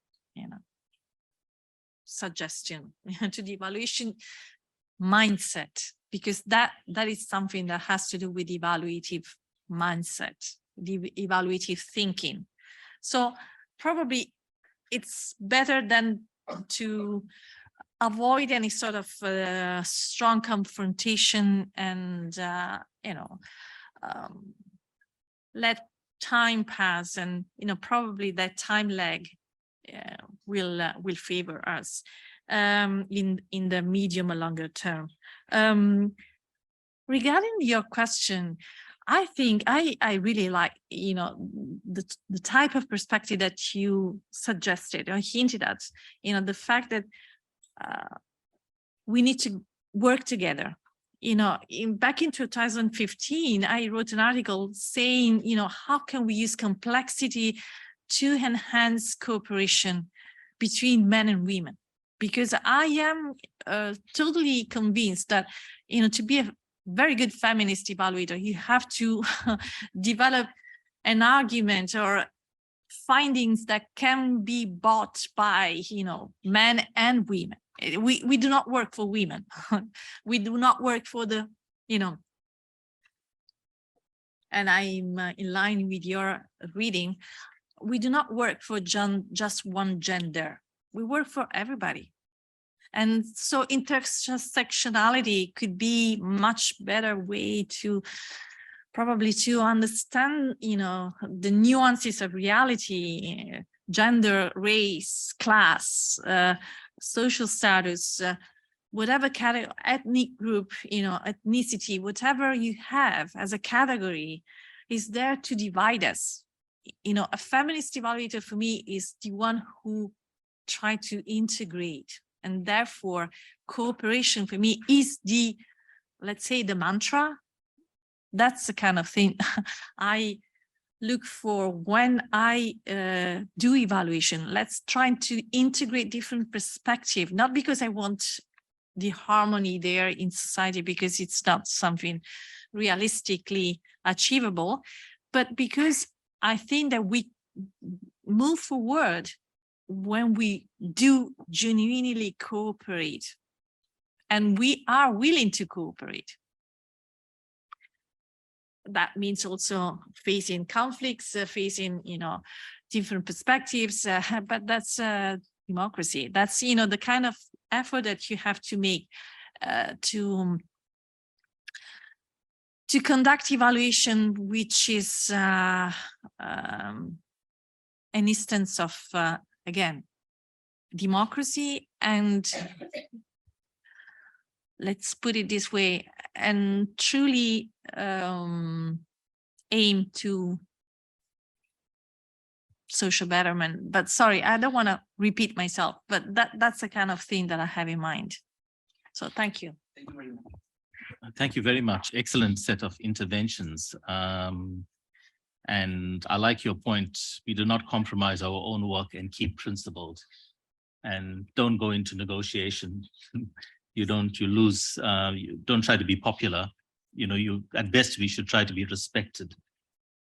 suggestion, to the evaluation mindset, because that is something that has to do with evaluative mindset, the evaluative thinking. So probably it's better than to avoid any sort of strong confrontation and, let time pass, and, probably that time lag will favor us in the medium or longer term. Regarding your question, I think I really like, you know, the type of perspective that you suggested or hinted at, you know, the fact that we need to work together. You know, back in 2015, I wrote an article saying, you know, how can we use complexity to enhance cooperation between men and women? Because I am totally convinced that, you know, to be a very good feminist evaluator, you have to develop an argument or findings that can be bought by, you know, men and women. We do not work for women. We do not work for the, you know, and I'm in line with your reading. We do not work for just one gender. We work for everybody. And so intersectionality could be much better way to probably to understand, you know, the nuances of reality, gender, race, class, social status, whatever category, ethnic group, you know, ethnicity, whatever you have as a category is there to divide us. You know, a feminist evaluator for me is the one who try to integrate, and therefore cooperation for me is the, let's say, the mantra. That's the kind of thing I look for when I do evaluation. Let's try to integrate different perspectives, not because I want the harmony there in society, because it's not something realistically achievable, but because I think that we move forward when we do genuinely cooperate, and we are willing to cooperate. That means also facing conflicts, facing, you know, different perspectives, but that's democracy. That's, you know, the kind of effort that you have to make to conduct evaluation, which is an instance of, again, democracy and, let's put it this way, and truly aim to social betterment. But sorry, I don't want to repeat myself, but that's the kind of thing that I have in mind. So thank you. Thank you very much. Thank you very much. Excellent set of interventions. And I like your point. We do not compromise our own work and keep principled and don't go into negotiation. You lose, you don't try to be popular. You know, at best, we should try to be respected.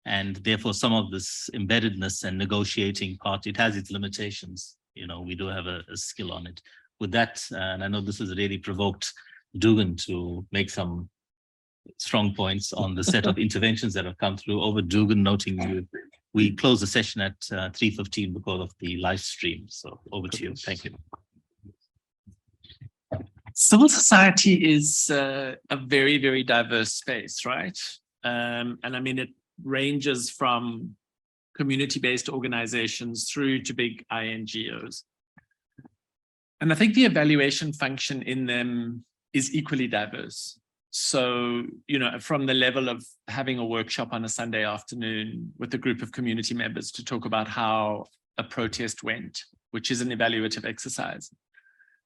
And therefore, some of this embeddedness and negotiating part, it has its limitations. You know, we do have a skill on it. With that, and I know this has really provoked Dugan to make some strong points on the set of interventions that have come through. Over Dugan, noting we close the session at 3:15 because of the live stream. So over to you. Thank you. Civil society is a very, very diverse space, right? And I mean, it ranges from community-based organizations through to big INGOs. And I think the evaluation function in them is equally diverse. So, you know, from the level of having a workshop on a Sunday afternoon with a group of community members to talk about how a protest went, which is an evaluative exercise,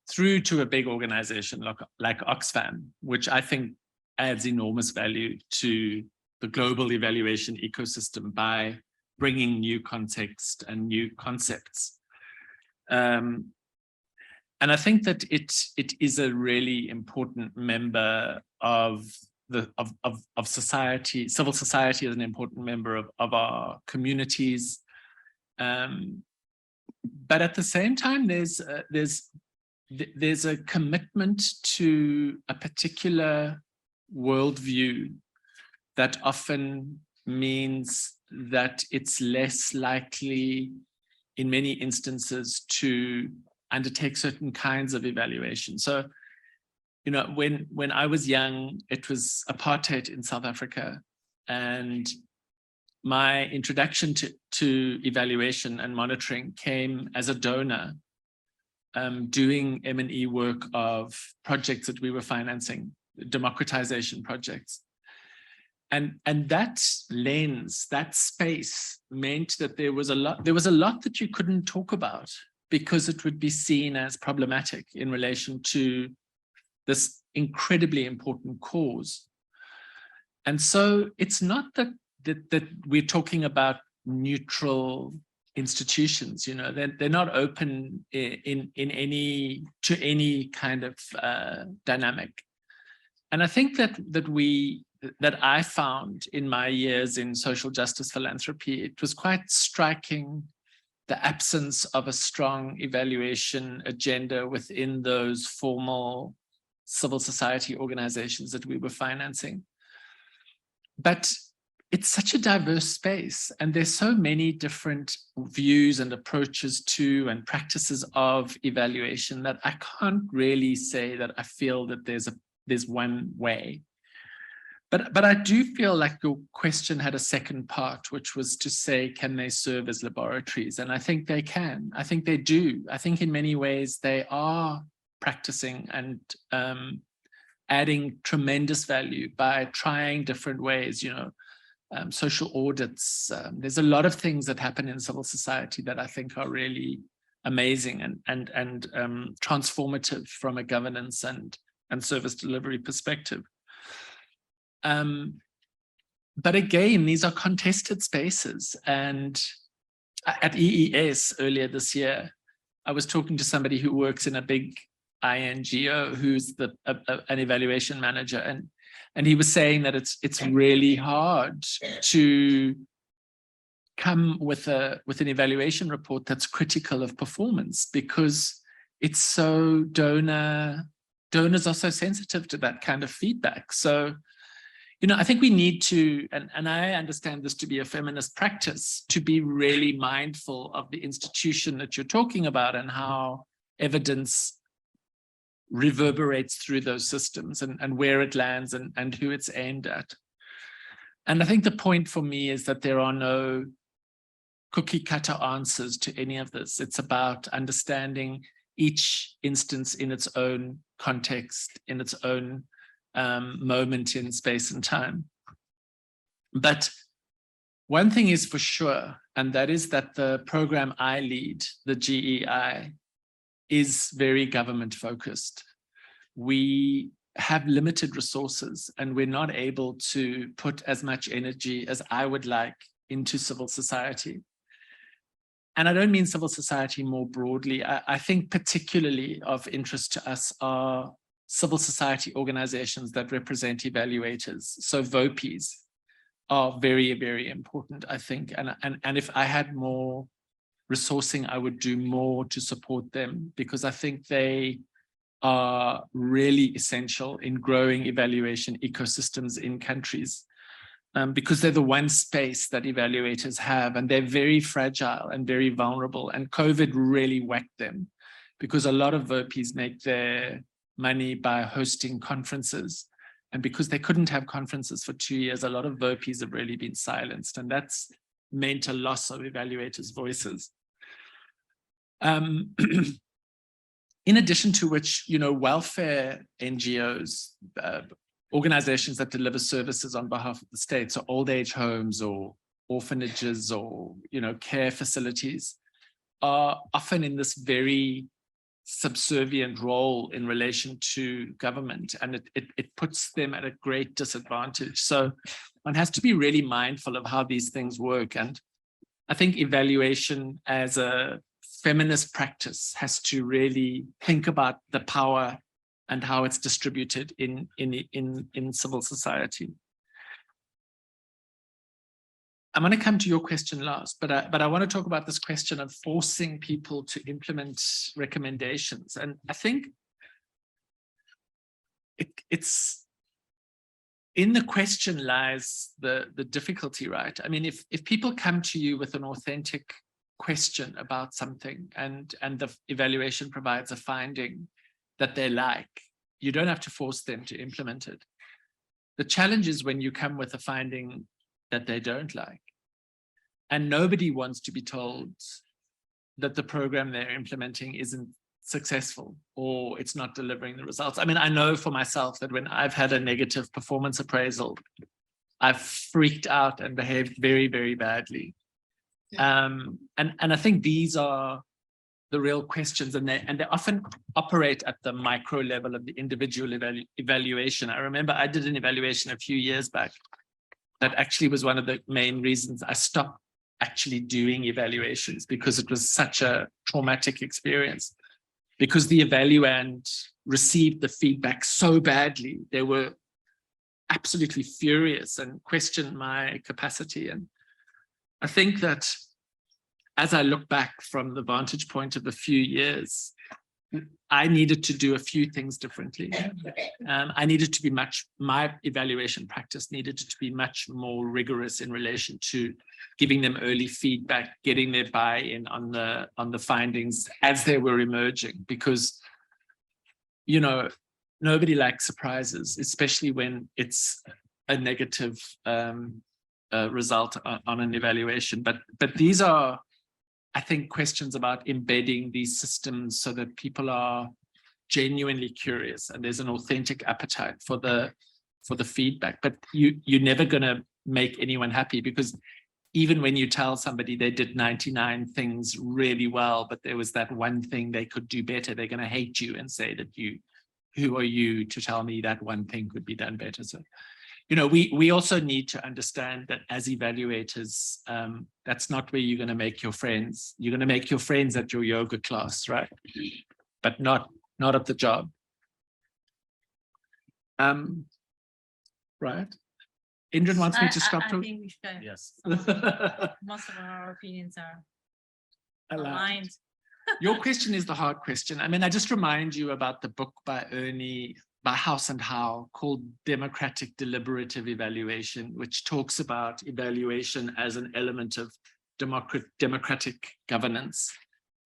through to a big organization like Oxfam, which I think adds enormous value to the global evaluation ecosystem by bringing new context and new concepts. And I think that it is a really important member of society. Civil society is an important member of our communities. But at the same time, there's a commitment to a particular worldview that often means that it's less likely in many instances to undertake certain kinds of evaluation. So, you know, when I was young, it was apartheid in South Africa, and my introduction to evaluation and monitoring came as a donor, doing M&E work of projects that we were financing, democratization projects. And that lens, that space meant that there was a lot that you couldn't talk about because it would be seen as problematic in relation to this incredibly important cause. And so it's not that we're talking about neutral institutions, you know, they're not open to any kind of dynamic. And I think that I found in my years in social justice philanthropy, it was quite striking, the absence of a strong evaluation agenda within those formal civil society organizations that we were financing. But it's such a diverse space, and there's so many different views and approaches to and practices of evaluation that I can't really say that I feel that there's one way. But I do feel like your question had a second part, which was to say, can they serve as laboratories? And I think they can. I think they do. I think in many ways they are practicing and adding tremendous value by trying different ways, you know, social audits. There's a lot of things that happen in civil society that I think are really amazing and transformative from a governance and service delivery perspective. But again, these are contested spaces. And at EES earlier this year, I was talking to somebody who works in a big INGO who's an evaluation manager, and he was saying that it's really hard to come with an evaluation report that's critical of performance because it's so donors are so sensitive to that kind of feedback. So, you know, I think we need to, and I understand this to be a feminist practice, to be really mindful of the institution that you're talking about and how evidence reverberates through those systems and where it lands and who it's aimed at. And I think the point for me is that there are no cookie cutter answers to any of this. It's about understanding each instance in its own context, in its own moment in space and time. But one thing is for sure, and that is that the program I lead, the GEI, is very government focused. We have limited resources and we're not able to put as much energy as I would like into civil society. And I don't mean civil society more broadly. I think particularly of interest to us are civil society organizations that represent evaluators. So VOPEs are very, very important, I think. And if I had more resourcing, I would do more to support them because I think they are really essential in growing evaluation ecosystems in countries because they're the one space that evaluators have, and they're very fragile and very vulnerable. And COVID really whacked them because a lot of VOPEs make their money by hosting conferences. And because they couldn't have conferences for 2 years, a lot of VOPEs have really been silenced. And that's meant a loss of evaluators' voices. In addition to which, you know, welfare NGOs, organizations that deliver services on behalf of the state, so old age homes or orphanages or, you know, care facilities, are often in this very subservient role in relation to government, and it puts them at a great disadvantage. So one has to be really mindful of how these things work. And I think evaluation as a feminist practice has to really think about the power and how it's distributed in civil society. I'm going to come to your question last, but I want to talk about this question of forcing people to implement recommendations. And I think it's in the question lies the difficulty, right? I mean, if people come to you with an authentic question about something and the evaluation provides a finding that they like, you don't have to force them to implement it. The challenge is when you come with a finding that they don't like. And nobody wants to be told that the program they're implementing isn't successful or it's not delivering the results. I mean, I know for myself that when I've had a negative performance appraisal I've freaked out and behaved very, very badly. And I think these are the real questions, and they often operate at the micro level of the individual evaluation. I remember I did an evaluation a few years back that actually was one of the main reasons I stopped actually doing evaluations, because it was such a traumatic experience. Because the evaluand received the feedback so badly, they were absolutely furious and questioned my capacity. And I think that as I look back from the vantage point of a few years, I needed to do a few things differently. I needed to be my evaluation practice needed to be much more rigorous in relation to giving them early feedback, getting their buy-in on the findings as they were emerging, because, you know, nobody likes surprises, especially when it's a negative result on an evaluation. But these are, I think, questions about embedding these systems so that people are genuinely curious and there's an authentic appetite for the feedback. But you're never going to make anyone happy, because even when you tell somebody they did 99 things really well, but there was that one thing they could do better, they're going to hate you and say that who are you to tell me that one thing could be done better? So, you know, we also need to understand that as evaluators, that's not where you're going to make your friends. You're going to make your friends at your yoga class, right? But not at the job. Right. Indran wants me to stop. I think we should. Yes. Most of our opinions are aligned. Your question is the hard question. I mean, I just remind you about the book by Ernie, by House and Howe, called Democratic Deliberative Evaluation, which talks about evaluation as an element of democratic governance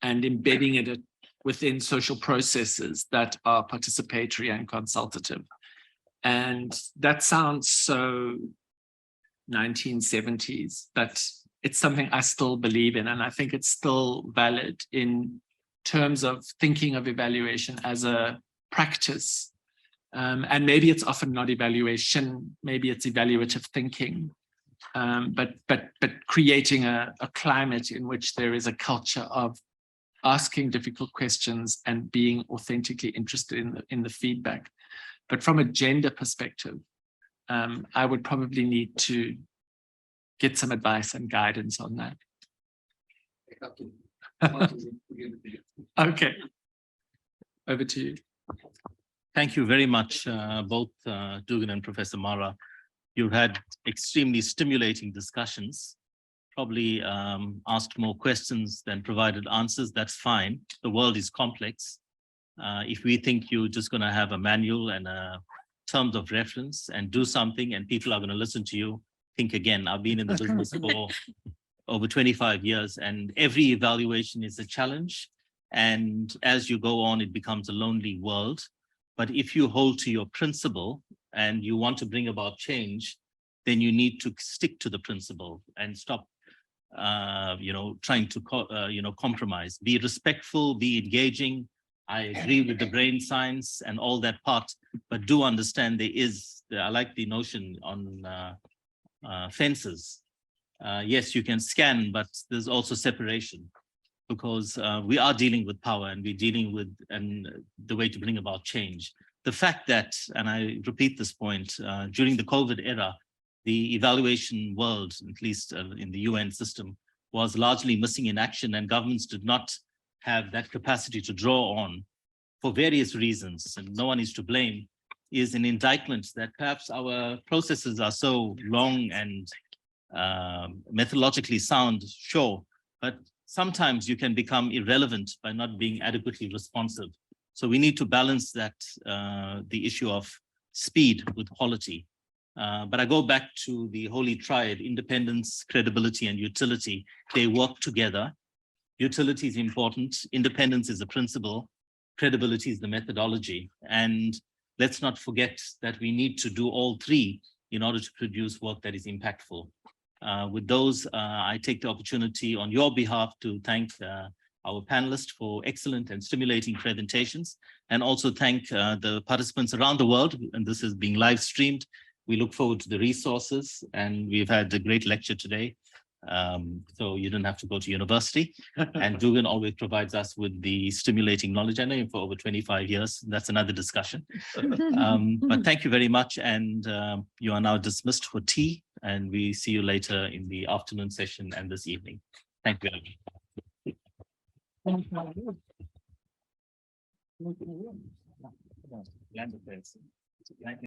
and embedding it within social processes that are participatory and consultative. And that sounds so 1970s, but it's something I still believe in, and I think it's still valid in terms of thinking of evaluation as a practice. And maybe it's often not evaluation, maybe it's evaluative thinking, but creating a climate in which there is a culture of asking difficult questions and being authentically interested in the feedback. But from a gender perspective, I would probably need to get some advice and guidance on that. Okay, over to you. Thank you very much, both Dugan and Professor Mara. You've had extremely stimulating discussions, probably asked more questions than provided answers. That's fine. The world is complex. If we think you're just going to have a manual and terms of reference and do something and people are going to listen to you, think again. I've been in the business for over 25 years, and every evaluation is a challenge. And as you go on, it becomes a lonely world. But if you hold to your principle and you want to bring about change, then you need to stick to the principle and stop, trying to, compromise. Be respectful, be engaging. I agree with the brain science and all that part, but do understand I like the notion on fences. Yes, you can scan, but there's also separation, because we are dealing with power and we're dealing with the way to bring about change. The fact that, and I repeat this point, during the COVID era, the evaluation world, at least in the UN system, was largely missing in action, and governments did not have that capacity to draw on for various reasons, and no one is to blame, is an indictment that perhaps our processes are so long and methodologically sound, sure, but sometimes you can become irrelevant by not being adequately responsive. So we need to balance that, the issue of speed with quality. But I go back to the holy triad: independence, credibility, and utility. They work together. Utility is important. Independence is a principle. Credibility is the methodology. And let's not forget that we need to do all three in order to produce work that is impactful. With those, I take the opportunity on your behalf to thank our panelists for excellent and stimulating presentations, and also thank the participants around the world, and this is being live streamed, We look forward to the resources, and we've had a great lecture today. So you don't have to go to university. And Dugan always provides us with the stimulating knowledge. I know him for over 25 years. That's another discussion. But thank you very much. And you are now dismissed for tea. And we see you later in the afternoon session and this evening. Thank you. Thank you.